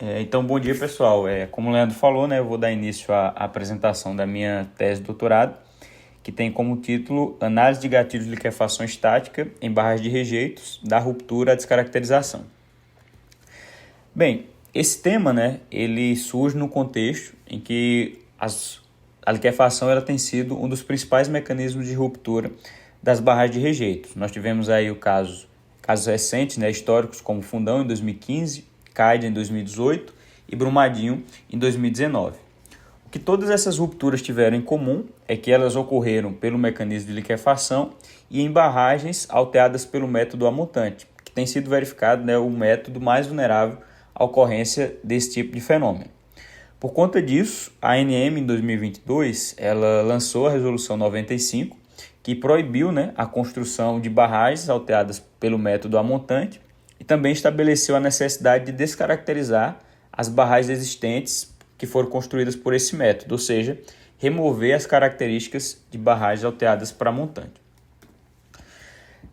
Então, bom dia, pessoal. Como o Leandro falou, né, eu vou dar início à apresentação da minha tese de doutorado, que tem como título Análise de gatilhos de liquefação estática em barras de rejeitos, da ruptura à descaracterização. Bem, esse tema, né, ele surge no contexto em que a liquefação ela tem sido um dos principais mecanismos de ruptura das barras de rejeitos. Nós tivemos aí casos recentes, né, históricos, como Fundão em 2015, CAIDA em 2018 e Brumadinho em 2019. O que todas essas rupturas tiveram em comum é que elas ocorreram pelo mecanismo de liquefação e em barragens alteadas pelo método amontante, que tem sido verificado, né, o método mais vulnerável à ocorrência desse tipo de fenômeno. Por conta disso, a ANM em 2022 ela lançou a Resolução 95, que proibiu, né, a construção de barragens alteadas pelo método amontante e também estabeleceu a necessidade de descaracterizar as barragens existentes que foram construídas por esse método, ou seja, remover as características de barragens alteadas para montante.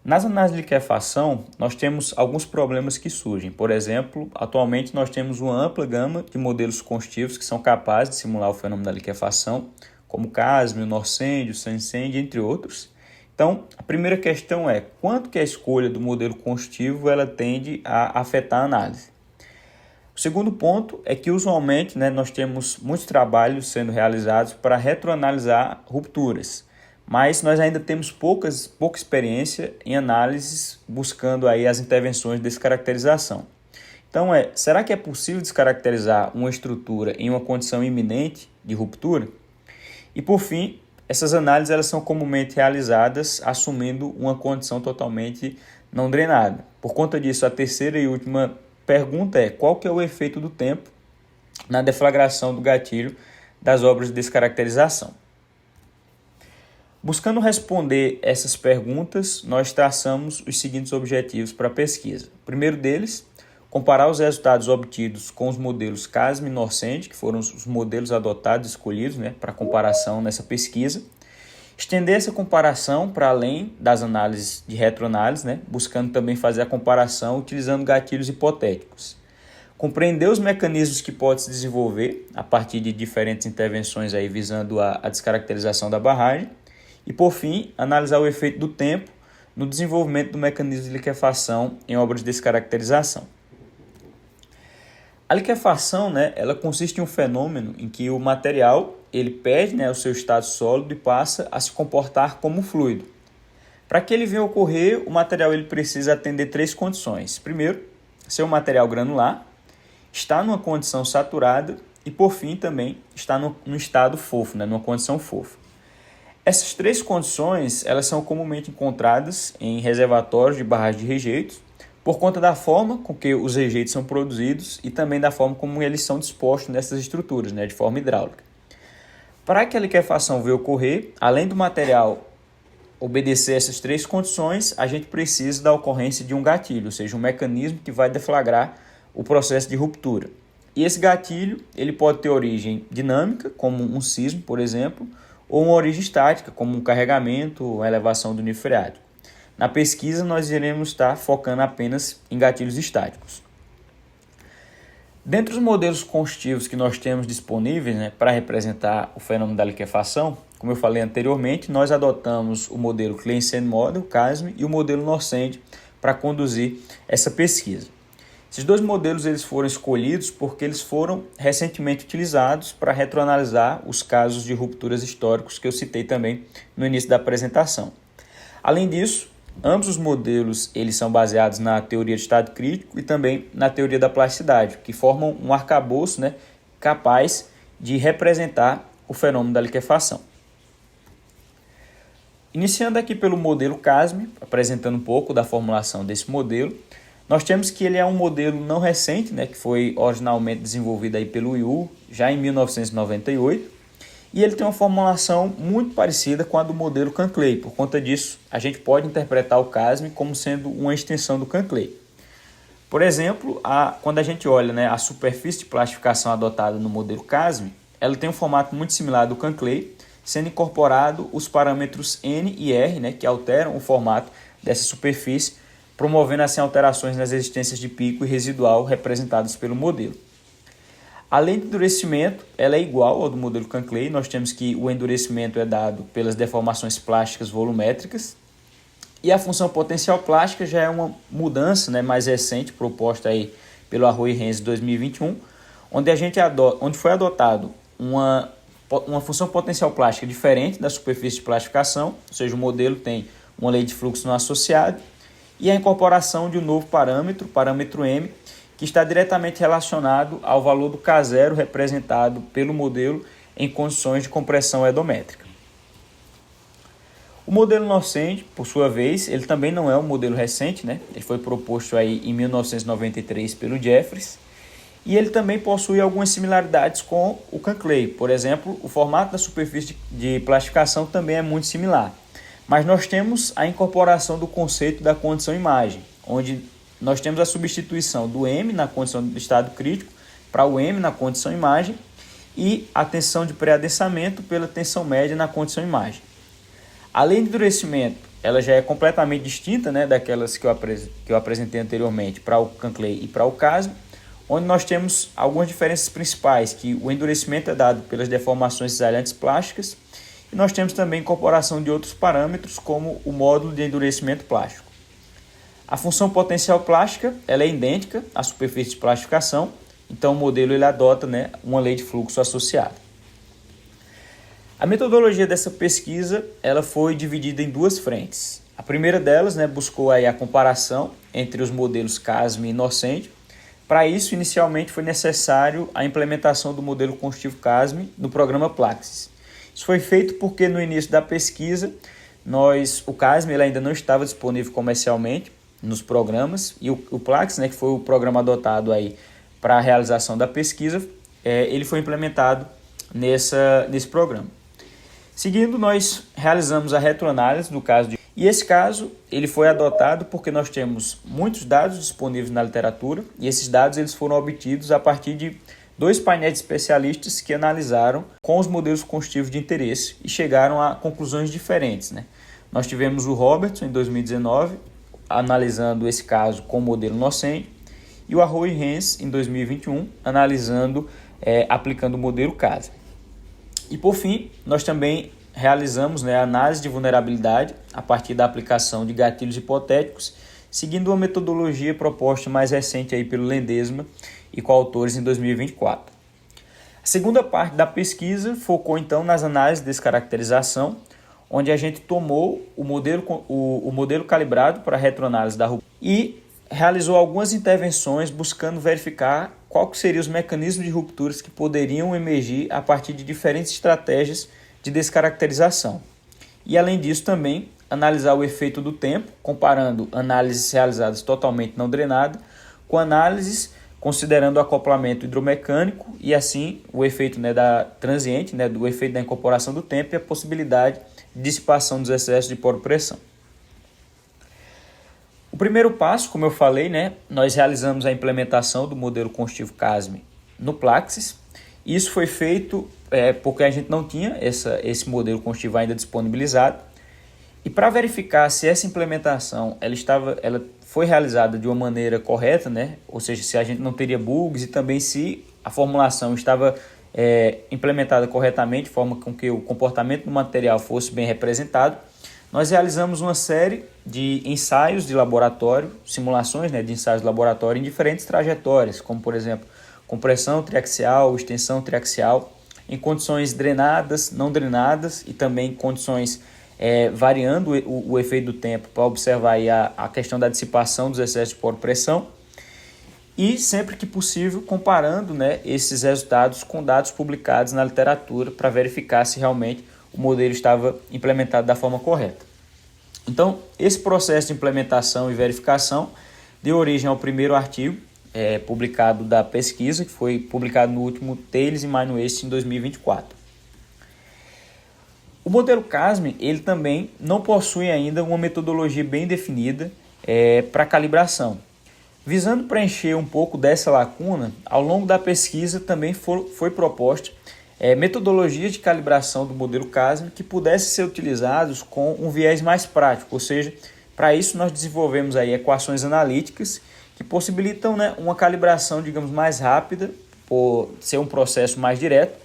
Nas análises de liquefação, nós temos alguns problemas que surgem. Por exemplo, atualmente nós temos uma ampla gama de modelos construtivos que são capazes de simular o fenômeno da liquefação, como o CASM, o Norcend, o Sansend, entre outros. Então, a primeira questão é quanto que a escolha do modelo construtivo ela tende a afetar a análise. O segundo ponto é que, usualmente, né, nós temos muitos trabalhos sendo realizados para retroanalisar rupturas, mas nós ainda temos pouca experiência em análises buscando aí as intervenções de descaracterização. Então, será que é possível descaracterizar uma estrutura em uma condição iminente de ruptura? E, por fim, essas análises elas são comumente realizadas assumindo uma condição totalmente não drenada. Por conta disso, a terceira e última pergunta é qual que é o efeito do tempo na deflagração do gatilho das obras de descaracterização. Buscando responder essas perguntas, nós traçamos os seguintes objetivos para a pesquisa. O primeiro deles, comparar os resultados obtidos com os modelos CASM e Norcend, que foram os modelos adotados e escolhidos, né, para comparação nessa pesquisa. Estender essa comparação para além das análises de retroanálise, né, buscando também fazer a comparação utilizando gatilhos hipotéticos. Compreender os mecanismos que pode se desenvolver a partir de diferentes intervenções aí visando a descaracterização da barragem. E, por fim, analisar o efeito do tempo no desenvolvimento do mecanismo de liquefação em obras de descaracterização. A liquefação, né, ela consiste em um fenômeno em que o material ele perde, né, o seu estado sólido e passa a se comportar como fluido. Para que ele venha ocorrer, o material ele precisa atender três condições. Primeiro, ser um material granular, estar numa condição saturada e, por fim, também estar no estado fofo, né, numa condição fofa. Essas três condições elas são comumente encontradas em reservatórios de barragens de rejeitos, por conta da forma com que os rejeitos são produzidos e também da forma como eles são dispostos nessas estruturas, né, de forma hidráulica. Para que a liquefação venha ocorrer, além do material obedecer essas três condições, a gente precisa da ocorrência de um gatilho, ou seja, um mecanismo que vai deflagrar o processo de ruptura. E esse gatilho ele pode ter origem dinâmica, como um sismo, por exemplo, ou uma origem estática, como um carregamento ou elevação do nível freático. Na pesquisa, nós iremos estar focando apenas em gatilhos estáticos. Dentre os modelos construtivos que nós temos disponíveis, né, para representar o fenômeno da liquefação, como eu falei anteriormente, nós adotamos o modelo Claisen Model, CASM, e o modelo Norcend para conduzir essa pesquisa. Esses dois modelos eles foram escolhidos porque eles foram recentemente utilizados para retroanalisar os casos de rupturas históricos que eu citei também no início da apresentação. Além disso, ambos os modelos eles são baseados na teoria de estado crítico e também na teoria da plasticidade, que formam um arcabouço, né, capaz de representar o fenômeno da liquefação. Iniciando aqui pelo modelo CASM, apresentando um pouco da formulação desse modelo, nós temos que ele é um modelo não recente, né, que foi originalmente desenvolvido aí pelo Yu, já em 1998, e ele tem uma formulação muito parecida com a do modelo Canclay. Por conta disso, a gente pode interpretar o CASM como sendo uma extensão do Canclay. Por exemplo, quando a gente olha, né, a superfície de plastificação adotada no modelo CASM, ela tem um formato muito similar ao do Canclay, sendo incorporado os parâmetros N e R, né, que alteram o formato dessa superfície, promovendo assim alterações nas resistências de pico e residual representadas pelo modelo. Além do endurecimento, ela é igual ao do modelo Canclay. Nós temos que o endurecimento é dado pelas deformações plásticas volumétricas. E a função potencial plástica já é uma mudança, né, mais recente, proposta aí pelo Arroyo e Renz em 2021, onde foi adotado uma função potencial plástica diferente da superfície de plastificação, ou seja, o modelo tem uma lei de fluxo não associado, e a incorporação de um novo parâmetro M, que está diretamente relacionado ao valor do K0 representado pelo modelo em condições de compressão endométrica. O modelo Nocente, por sua vez, ele também não é um modelo recente, né? Ele foi proposto aí em 1993 pelo Jeffreys, e ele também possui algumas similaridades com o Canclay. Por exemplo, o formato da superfície de plastificação também é muito similar. Mas nós temos a incorporação do conceito da condição imagem, onde nós temos a substituição do M na condição do estado crítico para o M na condição imagem e a tensão de pré-adensamento pela tensão média na condição imagem. Além do endurecimento, ela já é completamente distinta, né, daquelas que eu apresentei anteriormente para o Canclay e para o CASM, onde nós temos algumas diferenças principais, que o endurecimento é dado pelas deformações cisalhantes plásticas, e nós temos também a incorporação de outros parâmetros, como o módulo de endurecimento plástico. A função potencial plástica ela é idêntica à superfície de plastificação, então o modelo ele adota, né, uma lei de fluxo associada. A metodologia dessa pesquisa ela foi dividida em duas frentes. A primeira delas, né, buscou aí a comparação entre os modelos CASM e Nocente. Para isso, inicialmente foi necessário a implementação do modelo construtivo CASM no programa Plaxis. Isso foi feito porque no início da pesquisa, o CASM ele ainda não estava disponível comercialmente nos programas, e o Plaxis, né, que foi o programa adotado aí para a realização da pesquisa, ele foi implementado nesse programa. Seguindo, nós realizamos a retroanálise do caso e esse caso ele foi adotado porque nós temos muitos dados disponíveis na literatura e esses dados eles foram obtidos a partir de 2 painéis de especialistas que analisaram com os modelos construtivos de interesse e chegaram a conclusões diferentes, né? Nós tivemos o Robertson em 2019 analisando esse caso com o modelo Nocente e o Arroyo e Renz em 2021 analisando, aplicando o modelo CASM. E por fim, nós também realizamos, né, a análise de vulnerabilidade a partir da aplicação de gatilhos hipotéticos, seguindo uma metodologia proposta mais recente aí pelo Ledesma e coautores em 2024. A segunda parte da pesquisa focou então nas análises de descaracterização, onde a gente tomou o modelo calibrado para a retroanálise da ruptura e realizou algumas intervenções buscando verificar quais seriam os mecanismos de rupturas que poderiam emergir a partir de diferentes estratégias de descaracterização. E além disso também analisar o efeito do tempo, comparando análises realizadas totalmente não drenadas com análises considerando o acoplamento hidromecânico e assim o efeito, né, da transiente, né, do efeito da incorporação do tempo e a possibilidade de dissipação dos excessos de poro-pressão. O primeiro passo, como eu falei, né, nós realizamos a implementação do modelo construtivo CASM no Plaxis. Isso foi feito porque a gente não tinha esse modelo construtivo ainda disponibilizado. E para verificar se essa implementação ela foi realizada de uma maneira correta, né, ou seja, se a gente não teria bugs e também se a formulação estava implementada corretamente, de forma com que o comportamento do material fosse bem representado, nós realizamos uma série de ensaios de laboratório, simulações, né, de ensaios de laboratório em diferentes trajetórias, como por exemplo, compressão triaxial, extensão triaxial, em condições drenadas, não drenadas e também em condições variando o efeito do tempo para observar aí a questão da dissipação dos excessos de poro-pressão e sempre que possível comparando, né, esses resultados com dados publicados na literatura para verificar se realmente o modelo estava implementado da forma correta. Então, esse processo de implementação e verificação deu origem ao primeiro artigo publicado da pesquisa, que foi publicado no último Thales e Manuesse em 2024. O modelo CASM ele também não possui ainda uma metodologia bem definida para calibração. Visando preencher um pouco dessa lacuna, ao longo da pesquisa também foi proposta metodologias de calibração do modelo CASM que pudessem ser utilizados com um viés mais prático, ou seja, para isso nós desenvolvemos aí equações analíticas que possibilitam, né, uma calibração, digamos, mais rápida por ser um processo mais direto.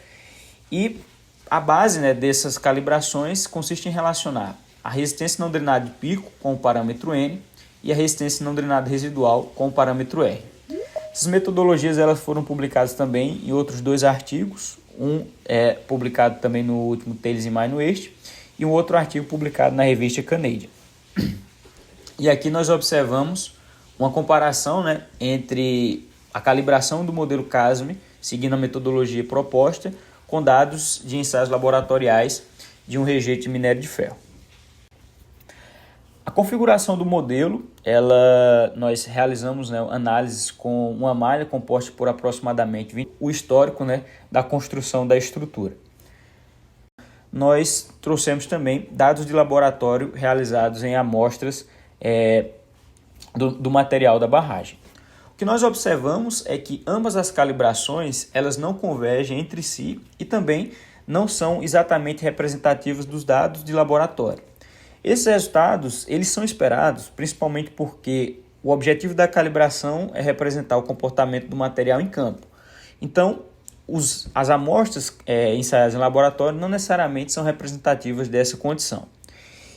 E a base, né, dessas calibrações consiste em relacionar a resistência não drenada de pico com o parâmetro N e a resistência não drenada residual com o parâmetro R. Essas metodologias elas foram publicadas também em outros 2 artigos. Um é publicado também no último Tales in Minor Waste e um outro artigo publicado na revista Canadian. E aqui nós observamos uma comparação, né, entre a calibração do modelo CASM, seguindo a metodologia proposta, com dados de ensaios laboratoriais de um rejeito de minério de ferro. A configuração do modelo, nós realizamos, né, análises com uma malha composta por aproximadamente 20, o histórico, né, da construção da estrutura. Nós trouxemos também dados de laboratório realizados em amostras do material da barragem. O que nós observamos é que ambas as calibrações elas não convergem entre si e também não são exatamente representativas dos dados de laboratório. Esses resultados eles são esperados principalmente porque o objetivo da calibração é representar o comportamento do material em campo. Então, as amostras ensaiadas em laboratório não necessariamente são representativas dessa condição.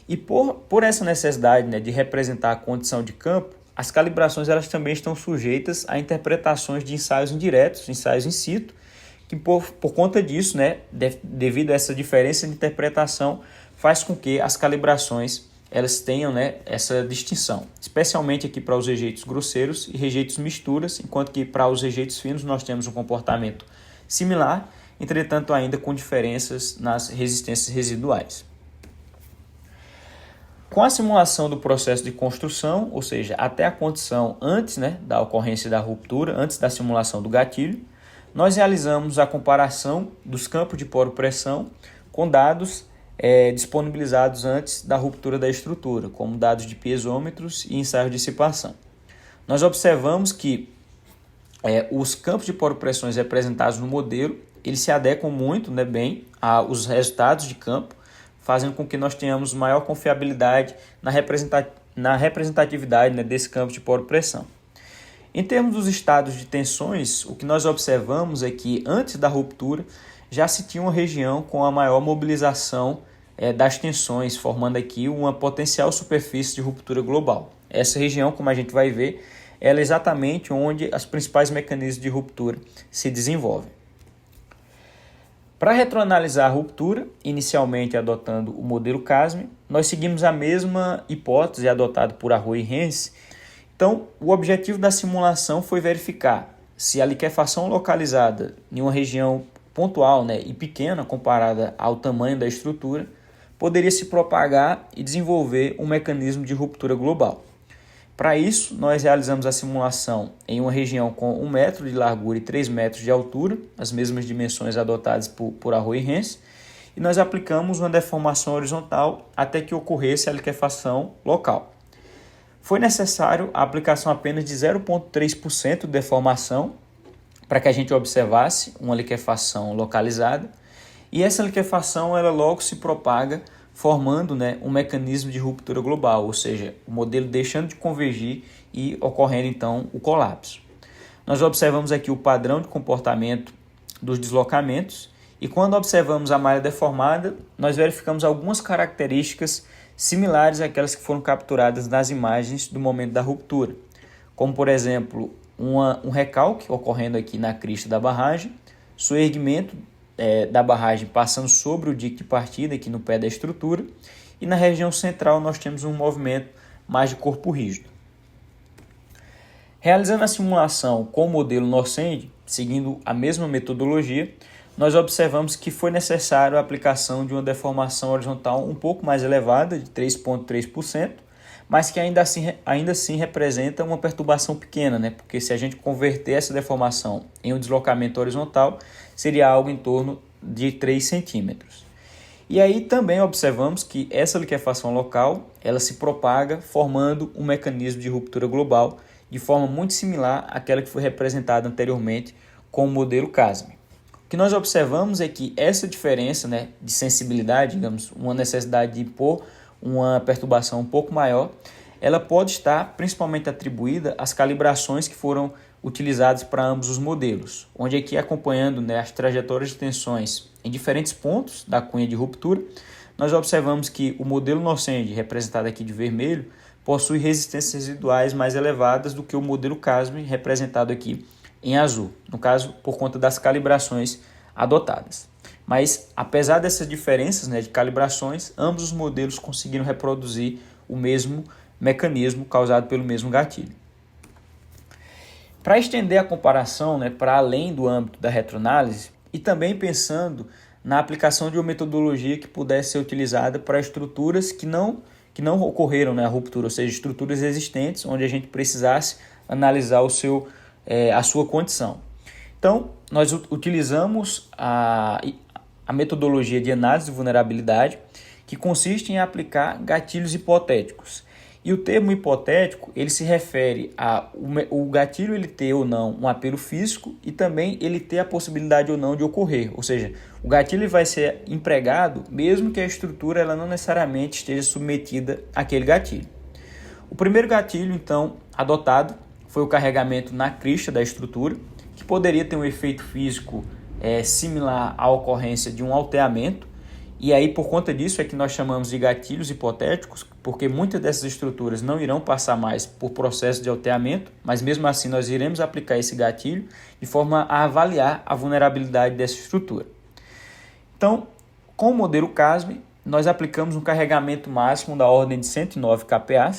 E por essa necessidade, né, de representar a condição de campo, as calibrações elas também estão sujeitas a interpretações de ensaios indiretos, ensaios in situ, que por conta disso, né, devido a essa diferença de interpretação, faz com que as calibrações elas tenham, né, essa distinção, especialmente aqui para os rejeitos grosseiros e rejeitos misturas, enquanto que para os rejeitos finos nós temos um comportamento similar, entretanto ainda com diferenças nas resistências residuais. Com a simulação do processo de construção, ou seja, até a condição antes, né, da ocorrência da ruptura, antes da simulação do gatilho, nós realizamos a comparação dos campos de poro-pressão com dados disponibilizados antes da ruptura da estrutura, como dados de piezômetros e ensaios de dissipação. Nós observamos que os campos de poro-pressões representados no modelo, eles se adequam muito, né, bem aos resultados de campo, fazendo com que nós tenhamos maior confiabilidade na representatividade, né, desse campo de poro-pressão. Em termos dos estados de tensões, o que nós observamos é que antes da ruptura já se tinha uma região com a maior mobilização das tensões, formando aqui uma potencial superfície de ruptura global. Essa região, como a gente vai ver, ela é exatamente onde os principais mecanismos de ruptura se desenvolvem. Para retroanalisar a ruptura, inicialmente adotando o modelo CASM, nós seguimos a mesma hipótese adotada por Arroyo e Hens. Então, o objetivo da simulação foi verificar se a liquefação localizada em uma região pontual, né, e pequena comparada ao tamanho da estrutura, poderia se propagar e desenvolver um mecanismo de ruptura global. Para isso, nós realizamos a simulação em uma região com 1 metro de largura e 3 metros de altura, as mesmas dimensões adotadas por Arroyo e Hens, e nós aplicamos uma deformação horizontal até que ocorresse a liquefação local. Foi necessário a aplicação apenas de 0,3% de deformação para que a gente observasse uma liquefação localizada, e essa liquefação ela logo se propaga, formando, né, um mecanismo de ruptura global, ou seja, o modelo deixando de convergir e ocorrendo então o colapso. Nós observamos aqui o padrão de comportamento dos deslocamentos e quando observamos a malha deformada, nós verificamos algumas características similares àquelas que foram capturadas nas imagens do momento da ruptura, como por exemplo um recalque ocorrendo aqui na crista da barragem, soerguimento da barragem passando sobre o dique de partida aqui no pé da estrutura e na região central nós temos um movimento mais de corpo rígido. Realizando a simulação com o modelo Norcend, seguindo a mesma metodologia, nós observamos que foi necessário a aplicação de uma deformação horizontal um pouco mais elevada, de 3,3%, mas que ainda assim representa uma perturbação pequena, né? Porque se a gente converter essa deformação em um deslocamento horizontal, seria algo em torno de 3 centímetros. E aí também observamos que essa liquefação local ela se propaga formando um mecanismo de ruptura global de forma muito similar àquela que foi representada anteriormente com o modelo CASM. O que nós observamos é que essa diferença, né, de sensibilidade, digamos, uma necessidade de impor uma perturbação um pouco maior, ela pode estar principalmente atribuída às calibrações que foram utilizadas para ambos os modelos, onde aqui acompanhando, né, as trajetórias de tensões em diferentes pontos da cunha de ruptura, nós observamos que o modelo Norcend, representado aqui de vermelho, possui resistências residuais mais elevadas do que o modelo CASM, representado aqui em azul, no caso, por conta das calibrações adotadas. Mas, apesar dessas diferenças, né, de calibrações, ambos os modelos conseguiram reproduzir o mesmo mecanismo causado pelo mesmo gatilho. Para estender a comparação, né, para além do âmbito da retroanálise, e também pensando na aplicação de uma metodologia que pudesse ser utilizada para estruturas que não ocorreram, né, a ruptura, ou seja, estruturas existentes onde a gente precisasse analisar a sua condição. Então, nós utilizamos a metodologia de análise de vulnerabilidade, que consiste em aplicar gatilhos hipotéticos. E o termo hipotético, ele se refere a o gatilho ele ter ou não um apelo físico e também ele ter a possibilidade ou não de ocorrer. Ou seja, o gatilho vai ser empregado mesmo que a estrutura ela não necessariamente esteja submetida àquele gatilho. O primeiro gatilho, então, adotado foi o carregamento na crista da estrutura, que poderia ter um efeito físico similar à ocorrência de um alteamento. E aí, por conta disso, é que nós chamamos de gatilhos hipotéticos, porque muitas dessas estruturas não irão passar mais por processo de alteamento, mas mesmo assim nós iremos aplicar esse gatilho de forma a avaliar a vulnerabilidade dessa estrutura. Então, com o modelo CASM, nós aplicamos um carregamento máximo da ordem de 109 kPa,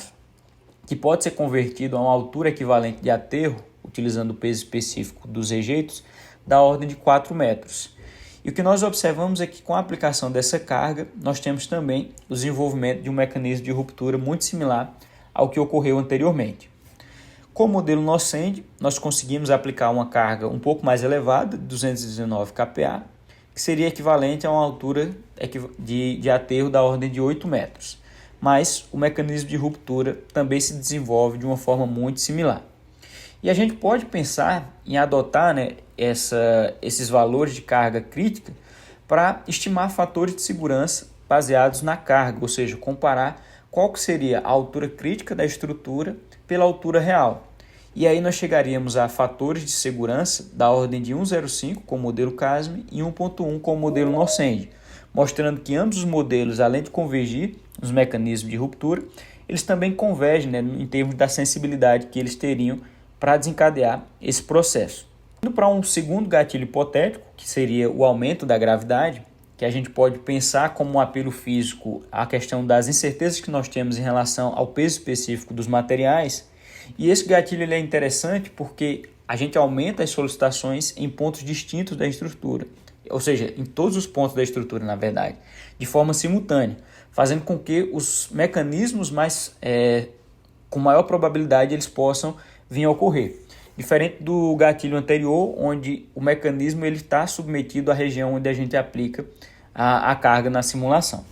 que pode ser convertido a uma altura equivalente de aterro, utilizando o peso específico dos rejeitos, da ordem de 4 metros. E o que nós observamos é que com a aplicação dessa carga, nós temos também o desenvolvimento de um mecanismo de ruptura muito similar ao que ocorreu anteriormente. Com o modelo Norcend, nós conseguimos aplicar uma carga um pouco mais elevada, 219 kPa, que seria equivalente a uma altura de aterro da ordem de 8 metros. Mas o mecanismo de ruptura também se desenvolve de uma forma muito similar. E a gente pode pensar em adotar, né, esses valores de carga crítica para estimar fatores de segurança baseados na carga, ou seja, comparar qual que seria a altura crítica da estrutura pela altura real. E aí nós chegaríamos a fatores de segurança da ordem de 1,05 com o modelo CASM e 1,1 com o modelo Norcend, mostrando que ambos os modelos, além de convergir nos mecanismos de ruptura, eles também convergem, né, em termos da sensibilidade que eles teriam para desencadear esse processo. Indo para um segundo gatilho hipotético, que seria o aumento da gravidade, que a gente pode pensar como um apelo físico à questão das incertezas que nós temos em relação ao peso específico dos materiais. E esse gatilho ele é interessante porque a gente aumenta as solicitações em pontos distintos da estrutura, ou seja, em todos os pontos da estrutura, na verdade, de forma simultânea, fazendo com que os mecanismos com maior probabilidade eles possam vir a ocorrer. Diferente do gatilho anterior, onde o mecanismo está submetido à região onde a gente aplica a carga na simulação.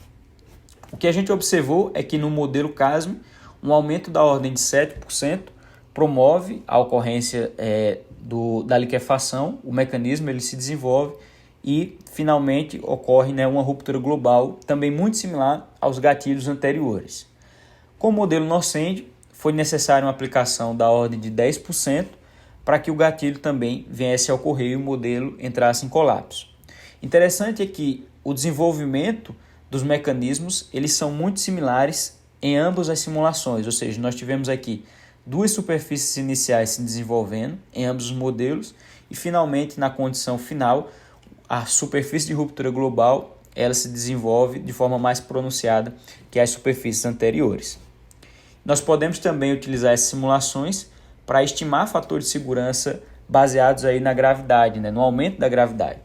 O que a gente observou é que no modelo CASM, um aumento da ordem de 7% promove a ocorrência da liquefação, o mecanismo ele se desenvolve e finalmente ocorre, né, uma ruptura global, também muito similar aos gatilhos anteriores. Com o modelo Norcend, foi necessária uma aplicação da ordem de 10% para que o gatilho também viesse a ocorrer e o modelo entrasse em colapso. Interessante é que o desenvolvimento dos mecanismos eles são muito similares em ambas as simulações, ou seja, nós tivemos aqui duas superfícies iniciais se desenvolvendo em ambos os modelos e finalmente na condição final a superfície de ruptura global ela se desenvolve de forma mais pronunciada que as superfícies anteriores. Nós podemos também utilizar essas simulações para estimar fatores de segurança baseados aí na gravidade, né, no aumento da gravidade,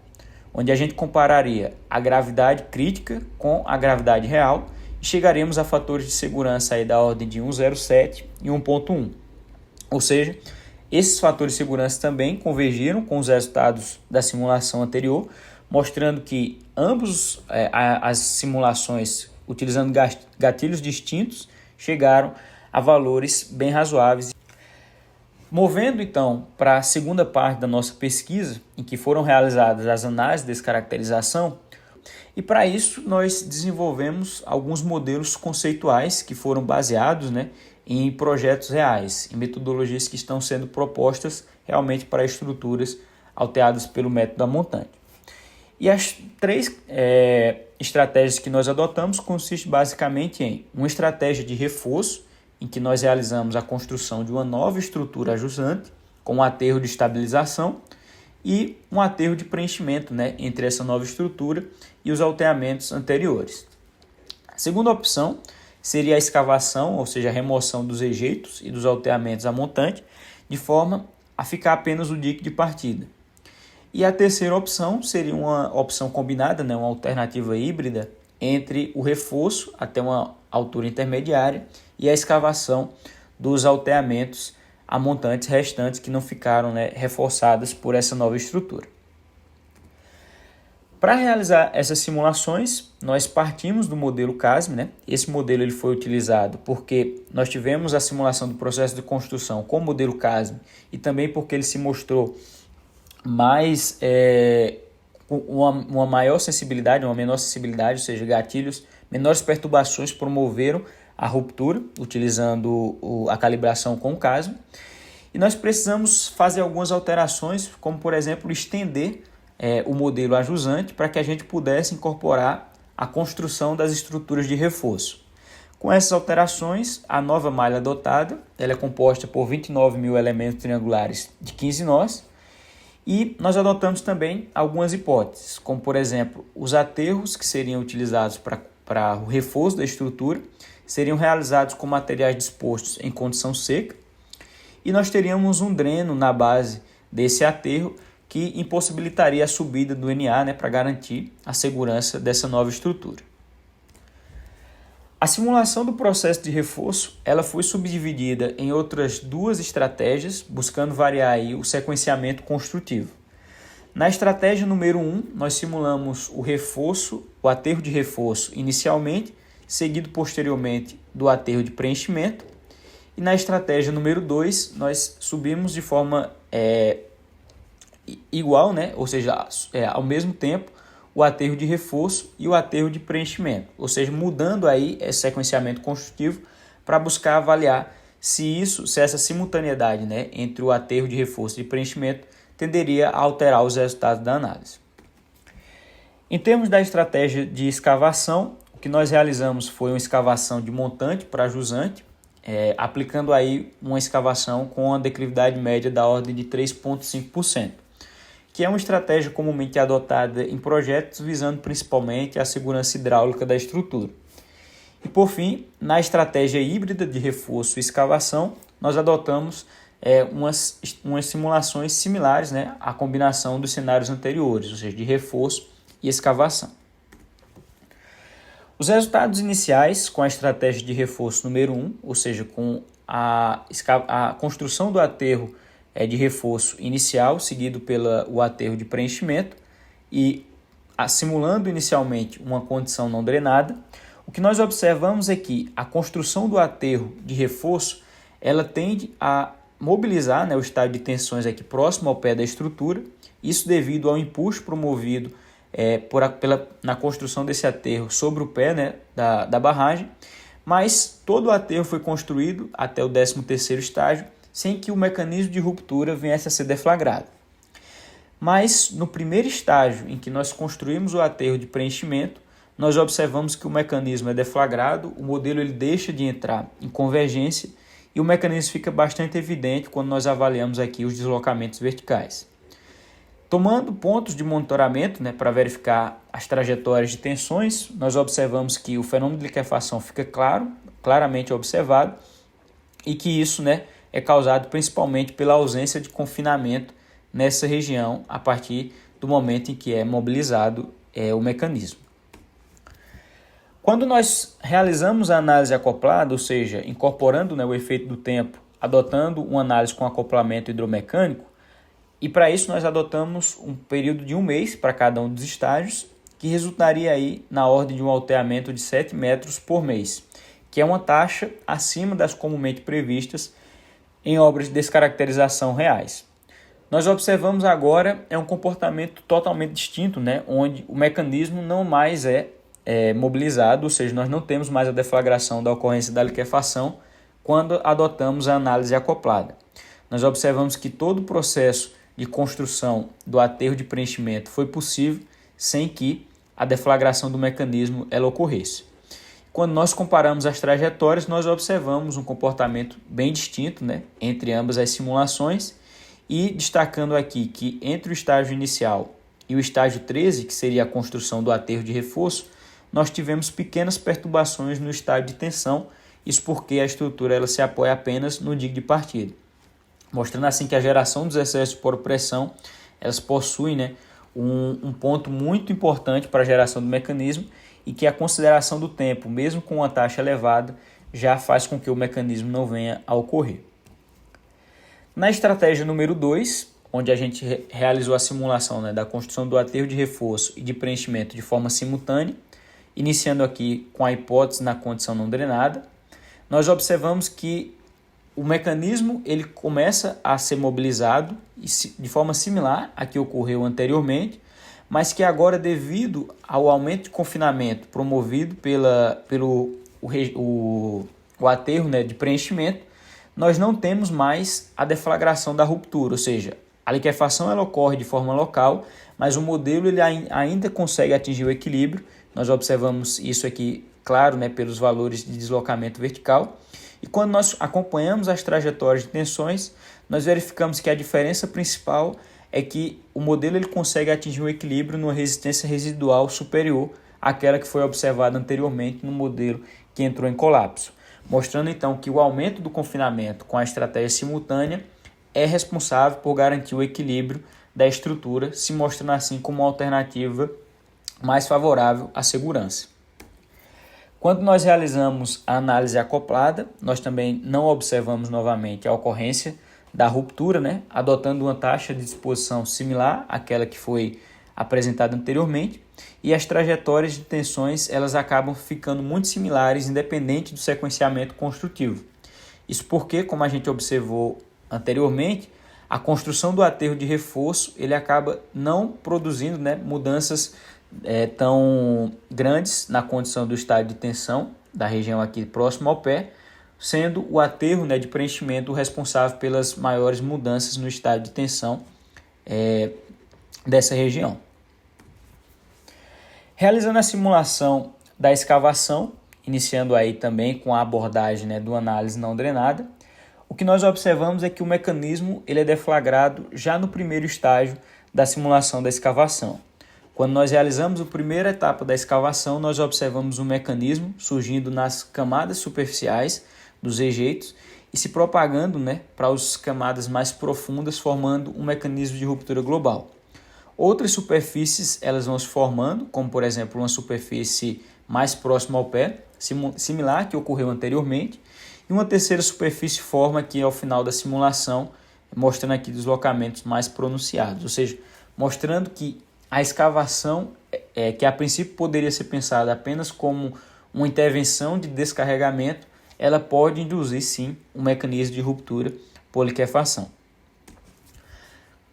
onde a gente compararia a gravidade crítica com a gravidade real e chegaremos a fatores de segurança aí da ordem de 1,07 e 1,1. Ou seja, esses fatores de segurança também convergiram com os resultados da simulação anterior, mostrando que ambos as simulações, utilizando gatilhos distintos, chegaram a valores bem razoáveis. Movendo então para a segunda parte da nossa pesquisa, em que foram realizadas as análises de descaracterização, e para isso nós desenvolvemos alguns modelos conceituais que foram baseados, né, em projetos reais, em metodologias que estão sendo propostas realmente para estruturas alteadas pelo método da montante. E as três estratégias que nós adotamos consistem basicamente em uma estratégia de reforço, em que nós realizamos a construção de uma nova estrutura ajusante, com um aterro de estabilização e um aterro de preenchimento, né, entre essa nova estrutura e os alteamentos anteriores. A segunda opção seria a escavação, ou seja, a remoção dos rejeitos e dos alteamentos a montante, de forma a ficar apenas o dique de partida. E a terceira opção seria uma opção combinada, né, uma alternativa híbrida entre o reforço até uma altura intermediária e a escavação dos alteamentos a montantes restantes que não ficaram, né, reforçadas por essa nova estrutura. Para realizar essas simulações, nós partimos do modelo CASM, né? Esse modelo ele foi utilizado porque nós tivemos a simulação do processo de construção com o modelo CASM e também porque ele se mostrou mais uma maior sensibilidade, uma menor sensibilidade, ou seja, gatilhos, menores perturbações promoveram a ruptura, utilizando a calibração com o CASM. E nós precisamos fazer algumas alterações, como por exemplo, estender o modelo ajusante para que a gente pudesse incorporar a construção das estruturas de reforço. Com essas alterações, a nova malha adotada ela é composta por 29 mil elementos triangulares de 15 nós, e nós adotamos também algumas hipóteses, como por exemplo, os aterros que seriam utilizados para o reforço da estrutura seriam realizados com materiais dispostos em condição seca, e nós teríamos um dreno na base desse aterro que impossibilitaria a subida do NA, né, para garantir a segurança dessa nova estrutura. A simulação do processo de reforço ela foi subdividida em outras duas estratégias, buscando variar aí o sequenciamento construtivo. Na estratégia número 1, nós simulamos o aterro de reforço inicialmente, seguido posteriormente do aterro de preenchimento. E na estratégia número 2, nós subimos de forma igual, né? Ou seja, ao mesmo tempo, o aterro de reforço e o aterro de preenchimento, ou seja, mudando aí esse sequenciamento construtivo para buscar avaliar se essa simultaneidade, né, entre o aterro de reforço e de preenchimento tenderia a alterar os resultados da análise. Em termos da estratégia de escavação, o que nós realizamos foi uma escavação de montante para jusante, aplicando aí uma escavação com uma declividade média da ordem de 3,5%. Que é uma estratégia comumente adotada em projetos visando principalmente a segurança hidráulica da estrutura. E por fim, na estratégia híbrida de reforço e escavação, nós adotamos umas simulações similares, né, à combinação dos cenários anteriores, ou seja, de reforço e escavação. Os resultados iniciais com a estratégia de reforço número 1, ou seja, com a construção do aterro de reforço inicial, seguido pelo aterro de preenchimento e simulando inicialmente uma condição não drenada, o que nós observamos é que a construção do aterro de reforço ela tende a mobilizar, né, o estádio de tensões aqui próximo ao pé da estrutura, isso devido ao impulso promovido na construção desse aterro sobre o pé, né, da barragem, mas todo o aterro foi construído até o 13º estágio, sem que o mecanismo de ruptura viesse a ser deflagrado. Mas no primeiro estágio em que nós construímos o aterro de preenchimento, nós observamos que o mecanismo é deflagrado, o modelo ele deixa de entrar em convergência e o mecanismo fica bastante evidente quando nós avaliamos aqui os deslocamentos verticais. Tomando pontos de monitoramento, né, para verificar as trajetórias de tensões, nós observamos que o fenômeno de liquefação fica claramente observado e que isso, né, é causado principalmente pela ausência de confinamento nessa região a partir do momento em que é mobilizado o mecanismo. Quando nós realizamos a análise acoplada, ou seja, incorporando, né, o efeito do tempo, adotando uma análise com acoplamento hidromecânico, e para isso nós adotamos um período de 1 mês para cada um dos estágios, que resultaria aí na ordem de um alteamento de 7 metros por mês, que é uma taxa acima das comumente previstas em obras de descaracterização reais. Nós observamos agora um comportamento totalmente distinto, né, onde o mecanismo não mais é mobilizado, ou seja, nós não temos mais a deflagração da ocorrência da liquefação quando adotamos a análise acoplada. Nós observamos que todo o processo de construção do aterro de preenchimento foi possível sem que a deflagração do mecanismo ela ocorresse. Quando nós comparamos as trajetórias, nós observamos um comportamento bem distinto, né, entre ambas as simulações, e destacando aqui que entre o estágio inicial e o estágio 13, que seria a construção do aterro de reforço, nós tivemos pequenas perturbações no estágio de tensão, isso porque a estrutura ela se apoia apenas no dique de partida, mostrando assim que a geração dos excessos por pressão elas possuem, né, um ponto muito importante para a geração do mecanismo e que a consideração do tempo, mesmo com uma taxa elevada, já faz com que o mecanismo não venha a ocorrer. Na estratégia número 2, onde a gente realizou a simulação, né, da construção do aterro de reforço e de preenchimento de forma simultânea, iniciando aqui com a hipótese na condição não drenada, nós observamos que o mecanismo ele começa a ser mobilizado de forma similar à que ocorreu anteriormente, mas que agora, devido ao aumento de confinamento promovido pelo aterro, né, de preenchimento, nós não temos mais a deflagração da ruptura, ou seja, a liquefação ela ocorre de forma local, mas o modelo ele ainda consegue atingir o equilíbrio. Nós observamos isso aqui, claro, né, pelos valores de deslocamento vertical. E quando nós acompanhamos as trajetórias de tensões, nós verificamos que a diferença principal é que o modelo ele consegue atingir um equilíbrio numa resistência residual superior àquela que foi observada anteriormente no modelo que entrou em colapso, mostrando então que o aumento do confinamento com a estratégia simultânea é responsável por garantir o equilíbrio da estrutura, se mostrando assim como uma alternativa mais favorável à segurança. Quando nós realizamos a análise acoplada, nós também não observamos novamente a ocorrência da ruptura, né, adotando uma taxa de disposição similar àquela que foi apresentada anteriormente, e as trajetórias de tensões elas acabam ficando muito similares, independente do sequenciamento construtivo. Isso porque, como a gente observou anteriormente, a construção do aterro de reforço ele acaba não produzindo, né, mudanças tão grandes na condição do estado de tensão da região aqui próximo ao pé, sendo o aterro, né, de preenchimento o responsável pelas maiores mudanças no estado de tensão dessa região. Realizando a simulação da escavação, iniciando aí também com a abordagem, né, do análise não drenada, o que nós observamos é que o mecanismo ele é deflagrado já no primeiro estágio da simulação da escavação. Quando nós realizamos a primeira etapa da escavação, nós observamos um mecanismo surgindo nas camadas superficiais dos rejeitos e se propagando, né, para as camadas mais profundas, formando um mecanismo de ruptura global. Outras superfícies elas vão se formando, como por exemplo uma superfície mais próxima ao pé, similar que ocorreu anteriormente, e uma terceira superfície forma aqui ao final da simulação, mostrando aqui deslocamentos mais pronunciados, ou seja, mostrando que a escavação, que a princípio poderia ser pensada apenas como uma intervenção de descarregamento, ela pode induzir sim um mecanismo de ruptura por liquefação.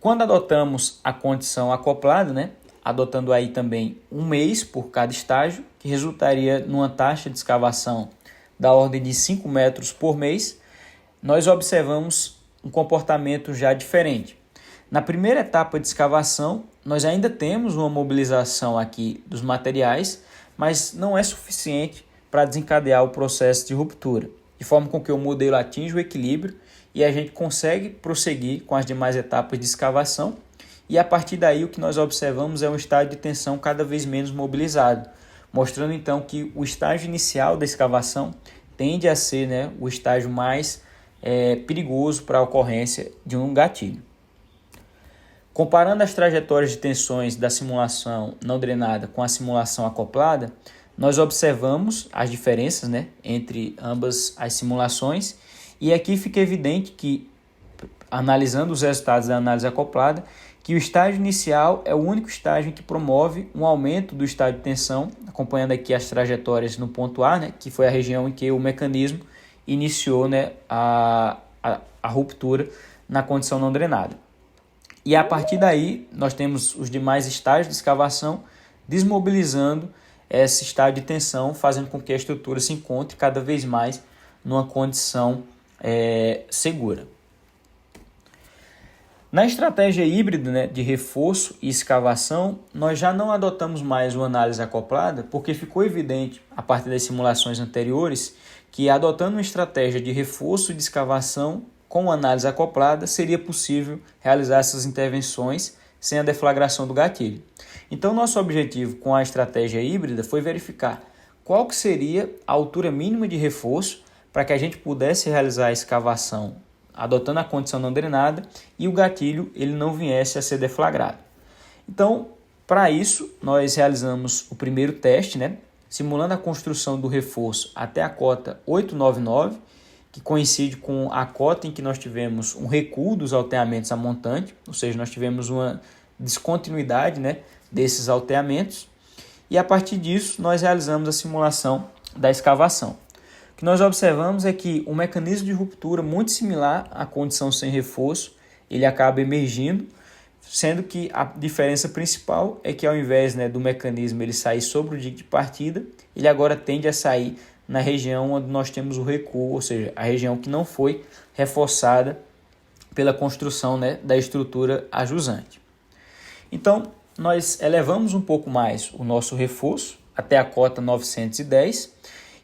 Quando adotamos a condição acoplada, né, adotando aí também 1 mês por cada estágio, que resultaria numa taxa de escavação da ordem de 5 metros por mês, nós observamos um comportamento já diferente. Na primeira etapa de escavação, nós ainda temos uma mobilização aqui dos materiais, mas não é suficiente para desencadear o processo de ruptura, de forma com que o modelo atinja o equilíbrio e a gente consegue prosseguir com as demais etapas de escavação, e a partir daí o que nós observamos é um estágio de tensão cada vez menos mobilizado, mostrando então que o estágio inicial da escavação tende a ser, né, o estágio mais perigoso para a ocorrência de um gatilho. Comparando as trajetórias de tensões da simulação não drenada com a simulação acoplada, nós observamos as diferenças, né, entre ambas as simulações, e aqui fica evidente que, analisando os resultados da análise acoplada, que o estágio inicial é o único estágio que promove um aumento do estado de tensão, acompanhando aqui as trajetórias no ponto A, né, que foi a região em que o mecanismo iniciou, né, a ruptura na condição não drenada. E a partir daí, nós temos os demais estágios de escavação desmobilizando esse estado de tensão, fazendo com que a estrutura se encontre cada vez mais numa condição segura. Na estratégia híbrida, né, de reforço e escavação, nós já não adotamos mais uma análise acoplada, porque ficou evidente, a partir das simulações anteriores, que adotando uma estratégia de reforço e de escavação com análise acoplada, seria possível realizar essas intervenções sem a deflagração do gatilho. Então, nosso objetivo com a estratégia híbrida foi verificar qual que seria a altura mínima de reforço para que a gente pudesse realizar a escavação adotando a condição não drenada e o gatilho ele não viesse a ser deflagrado. Então, para isso, nós realizamos o primeiro teste, né, simulando a construção do reforço até a cota 899, que coincide com a cota em que nós tivemos um recuo dos alteamentos a montante, ou seja, nós tivemos uma descontinuidade, né, desses alteamentos, e a partir disso nós realizamos a simulação da escavação. O que nós observamos é que um mecanismo de ruptura muito similar à condição sem reforço, ele acaba emergindo, sendo que a diferença principal é que ao invés, né, do mecanismo ele sair sobre o dique de partida, ele agora tende a sair na região onde nós temos o recuo, ou seja, a região que não foi reforçada pela construção, né, da estrutura ajusante. Então, nós elevamos um pouco mais o nosso reforço até a cota 910,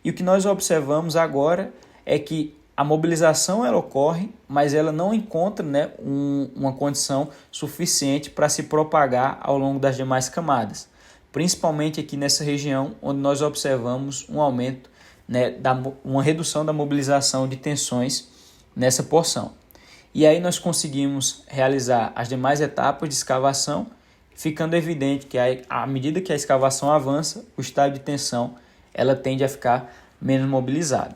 e o que nós observamos agora é que a mobilização ela ocorre, mas ela não encontra, né, uma condição suficiente para se propagar ao longo das demais camadas, principalmente aqui nessa região onde nós observamos um aumento, né, uma redução da mobilização de tensões nessa porção. E aí nós conseguimos realizar as demais etapas de escavação, ficando evidente que à medida que a escavação avança, o estado de tensão ela tende a ficar menos mobilizada.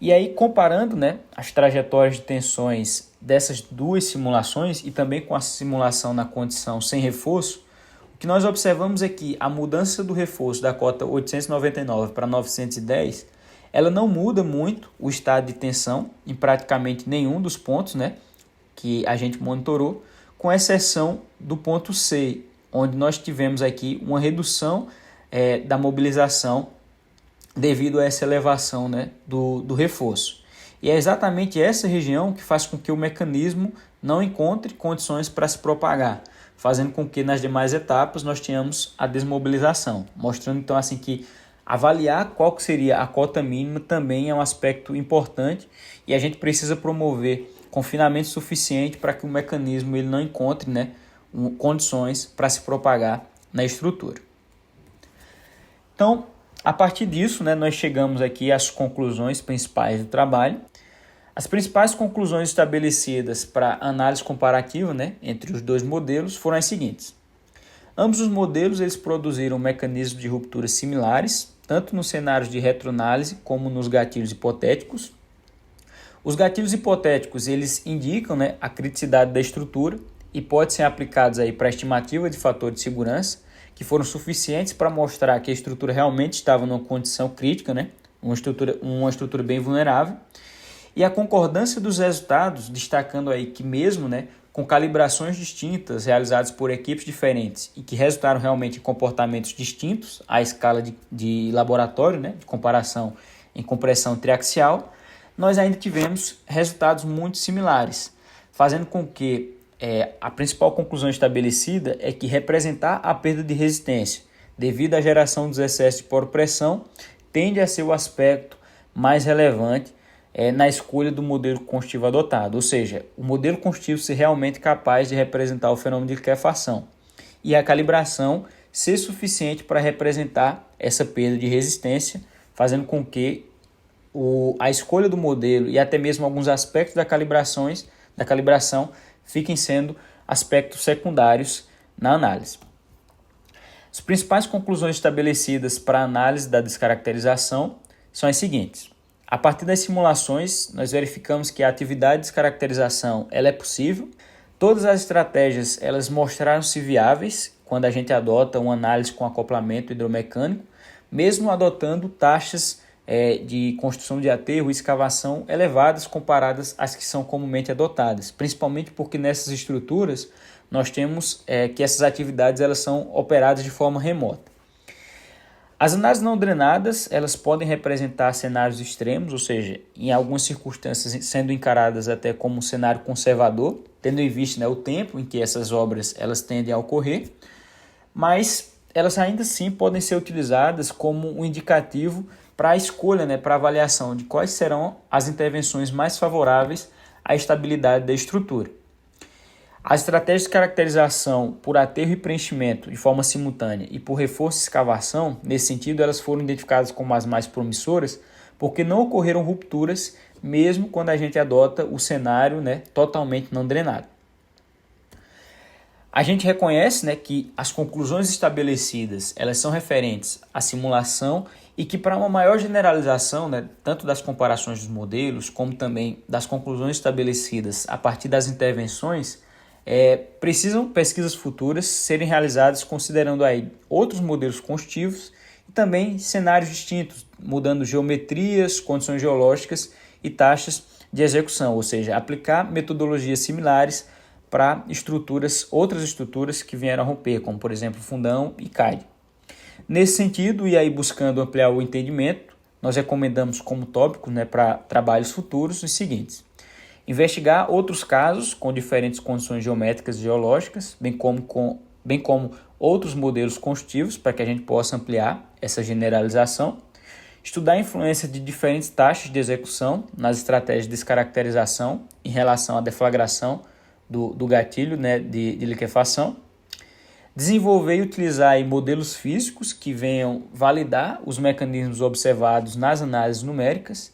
E aí, comparando, né, as trajetórias de tensões dessas duas simulações e também com a simulação na condição sem reforço, o que nós observamos é que a mudança do reforço da cota 899 para 910, ela não muda muito o estado de tensão em praticamente nenhum dos pontos, né, que a gente monitorou, com exceção do ponto C, onde nós tivemos aqui uma redução da mobilização devido a essa elevação, né, do reforço. E é exatamente essa região que faz com que o mecanismo não encontre condições para se propagar, fazendo com que nas demais etapas nós tenhamos a desmobilização, mostrando então assim que avaliar qual que seria a cota mínima também é um aspecto importante e a gente precisa promover confinamento suficiente para que o mecanismo ele não encontre, né, condições para se propagar na estrutura. Então, a partir disso, né, nós chegamos aqui às conclusões principais do trabalho. As principais conclusões estabelecidas para análise comparativa, né, entre os dois modelos foram as seguintes. Ambos os modelos eles produziram mecanismos de ruptura similares, tanto nos cenários de retroanálise como nos gatilhos hipotéticos. Os gatilhos hipotéticos eles indicam, né, a criticidade da estrutura e podem ser aplicados para a estimativa de fator de segurança, que foram suficientes para mostrar que a estrutura realmente estava numa condição crítica, né? Uma estrutura bem vulnerável. E a concordância dos resultados, destacando aí que mesmo, né, com calibrações distintas realizadas por equipes diferentes e que resultaram realmente em comportamentos distintos à escala de laboratório, né, de comparação em compressão triaxial, nós ainda tivemos resultados muito similares, fazendo com que a principal conclusão estabelecida é que representar a perda de resistência devido à geração dos excessos de poropressão tende a ser o aspecto mais relevante na escolha do modelo construtivo adotado, ou seja, o modelo construtivo ser realmente capaz de representar o fenômeno de liquefação e a calibração ser suficiente para representar essa perda de resistência, fazendo com que a escolha do modelo e até mesmo alguns aspectos da calibração fiquem sendo aspectos secundários na análise. As principais conclusões estabelecidas para a análise da descaracterização são as seguintes. A partir das simulações, nós verificamos que a atividade de descaracterização ela é possível. Todas as estratégias elas mostraram-se viáveis quando a gente adota uma análise com acoplamento hidromecânico, mesmo adotando taxas de construção de aterro e escavação elevadas comparadas às que são comumente adotadas, principalmente porque nessas estruturas nós temos que essas atividades elas são operadas de forma remota. As análises não drenadas, elas podem representar cenários extremos, ou seja, em algumas circunstâncias sendo encaradas até como um cenário conservador, tendo em vista, né, o tempo em que essas obras elas tendem a ocorrer, mas elas ainda assim podem ser utilizadas como um indicativo para a escolha, né, para a avaliação de quais serão as intervenções mais favoráveis à estabilidade da estrutura. As estratégias de caracterização por aterro e preenchimento de forma simultânea e por reforço e escavação, nesse sentido, elas foram identificadas como as mais promissoras porque não ocorreram rupturas mesmo quando a gente adota o cenário, né, totalmente não drenado. A gente reconhece, né, que as conclusões estabelecidas elas são referentes à simulação e que para uma maior generalização, né, tanto das comparações dos modelos como também das conclusões estabelecidas a partir das intervenções, precisam pesquisas futuras serem realizadas considerando aí outros modelos construtivos e também cenários distintos, mudando geometrias, condições geológicas e taxas de execução, ou seja, aplicar metodologias similares para outras estruturas que vieram a romper, como por exemplo fundão e CAD. Nesse sentido, e aí buscando ampliar o entendimento, nós recomendamos como tópico, né, para trabalhos futuros os seguintes: investigar outros casos com diferentes condições geométricas e geológicas, bem como outros modelos construtivos para que a gente possa ampliar essa generalização. Estudar a influência de diferentes taxas de execução nas estratégias de descaracterização em relação à deflagração do gatilho, né, de liquefação. Desenvolver e utilizar aí modelos físicos que venham validar os mecanismos observados nas análises numéricas.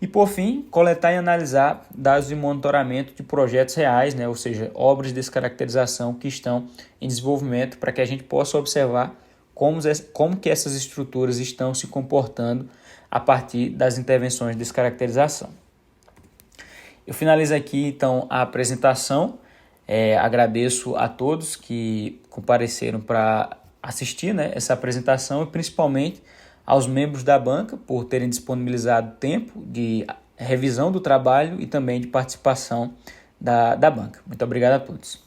E, por fim, coletar e analisar dados de monitoramento de projetos reais, né, ou seja, obras de descaracterização que estão em desenvolvimento para que a gente possa observar como que essas estruturas estão se comportando a partir das intervenções de descaracterização. Eu finalizo aqui, então, a apresentação. Agradeço a todos que compareceram para assistir, né, essa apresentação e principalmente aos membros da banca por terem disponibilizado tempo de revisão do trabalho e também de participação da banca. Muito obrigado a todos.